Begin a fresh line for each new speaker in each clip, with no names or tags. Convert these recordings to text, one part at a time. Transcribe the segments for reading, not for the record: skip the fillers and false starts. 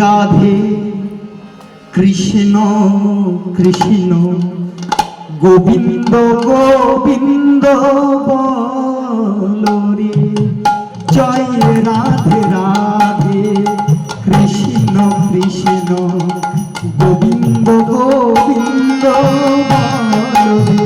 রাধে কৃষ্ণ কৃষ্ণ গোবিন্দ গোবিন্দ বলরে জয় রাধে রাধে কৃষ্ণ কৃষ্ণ গোবিন্দ গোবিন্দ বলরে।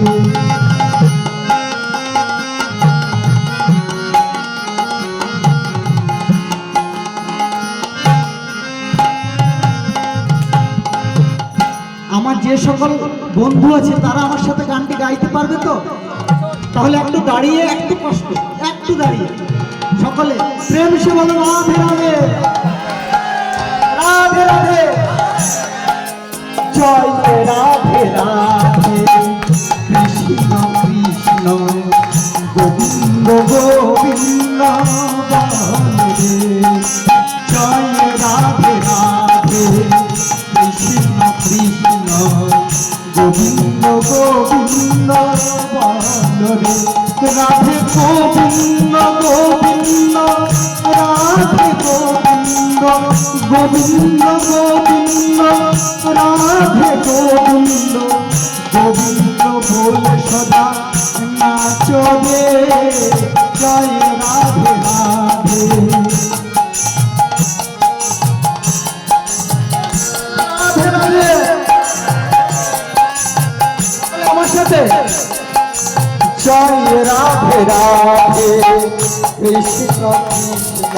আমার যে সকল বন্ধু আছে তারা আমার সাথে গানটি গাইতে পারবে তো? তাহলে একটু দাঁড়িয়ে, একটু কষ্ট, একটু দাঁড়িয়ে সকলে প্রেম সে বলো রাধে রাধে রাধে রাধে জয় রাধে রাধে কৃষ্ণ কৃষ্ণ গোবিন্দ গোবিন্দ বলরে জয় রাধে রাধে কৃষ্ণ কৃষ্ণ গোবিন্দ গোবিন্দ বলরে রাধে গোবিন্দ গোবিন্দ রাধে গোবিন্দ গোবিন্দ গোবিন্দ রাধে গোবিন্দ গোবিন্দ বলে সদা নাচবে জয় রাধে রাধে রাধে রাধে আমার সাথে জয় রাধে রাধে কৃষ্ণ কৃষ্ণ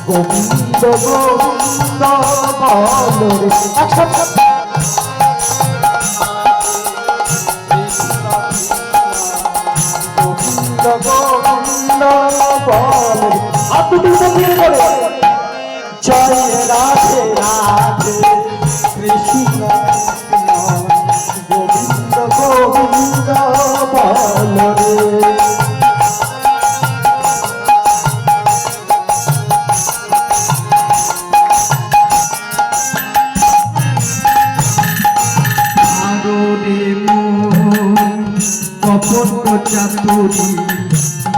গোবিন্দ গোবিন্দ বলরে একসাথে গোবিন্দ গোবিন্দ বলরে আর দুটি মিলিয়ে বলে জয় রাধে রাধে কৃষ্ণ কৃষ্ণ গোবিন্দ গোবিন্দ বলরে। কপট চাতুরী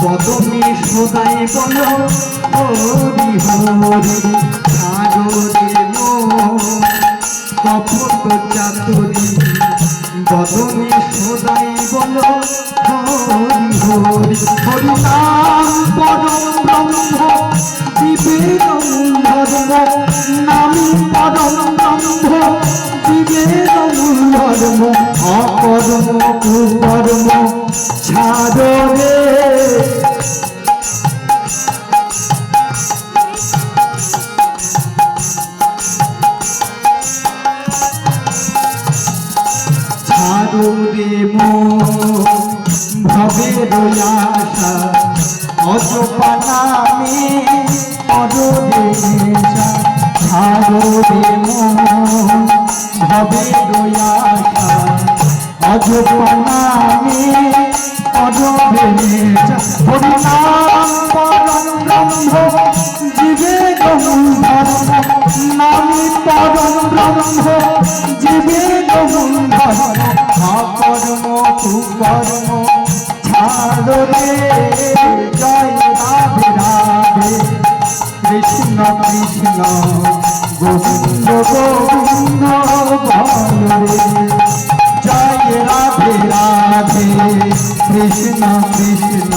বদনে সদাই বল হরি হরি সাগরে কপট চাতুরী বদনে সদাই বল হরি হরি হরি নাম পরম ব্রহ্ম বিবেক মূল ধর্ম নামী পরম ব্রহ্ম বিবেক মূল ধর্ম অকর্ম কুকর্ম ছাড়ো রে ছাড়ো রে ভবের আশা অজপা নামে অজরে ছাড়ো রে ভবের আশা অজপা নামে অজরে হরিনাম পরম ব্রহ্ম বিবেক মূল ধর্ম নামী পরম ব্রহ্ম বিবেক মূল ধর্ম অকর্ম কুকর্ম ছাড়ো রে জয় রাধে রাধে কৃষ্ণ কৃষ্ণ গোবিন্দ গোবিন্দ বলরে জয় রাধে রাধে কৃষ্ণ কৃষ্ণ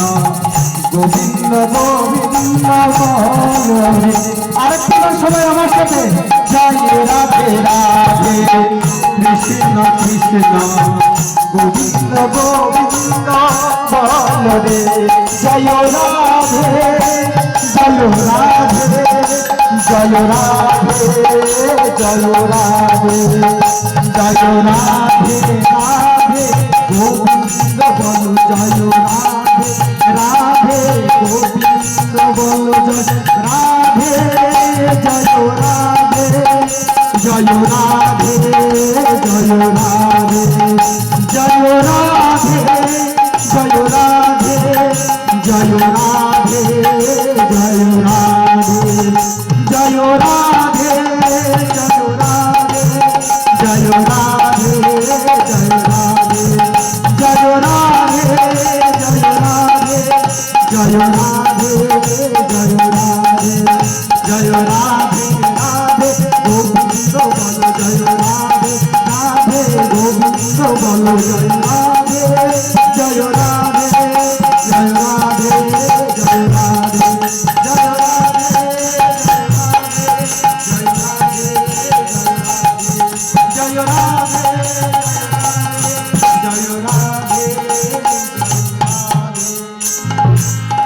গোবিন্দ গোবিন্দ বলরে। আরেকটা সবাই আমার সাথে জয় রাধে রাধে কৃষ্ণ কৃষ্ণ গোবিন্দ গোবিন্দ বলরে জয় রাধে জয় রাধে জয় রাধে জয় রাধে জয় রাধে রাধে গোবিন্দ বল জয় রাধে রাধে গোবিন্দ বল জয় রাধে জয় রাধে জয় রাধে জয় রাধে জয় রাধে জয় রাধে জয় রাধে জয় রাধে জয় রাধে জয় রাধে জয় রাধে জয় রাধে জয় রাধে জয় রাধে জয় রাধে জয় রাধে জয় রাধে রাধে রাধে জয় রাধে জয় রাধে জয় রাধে জয় রাধে জয় রাধে জয় রাধে জয় রাধে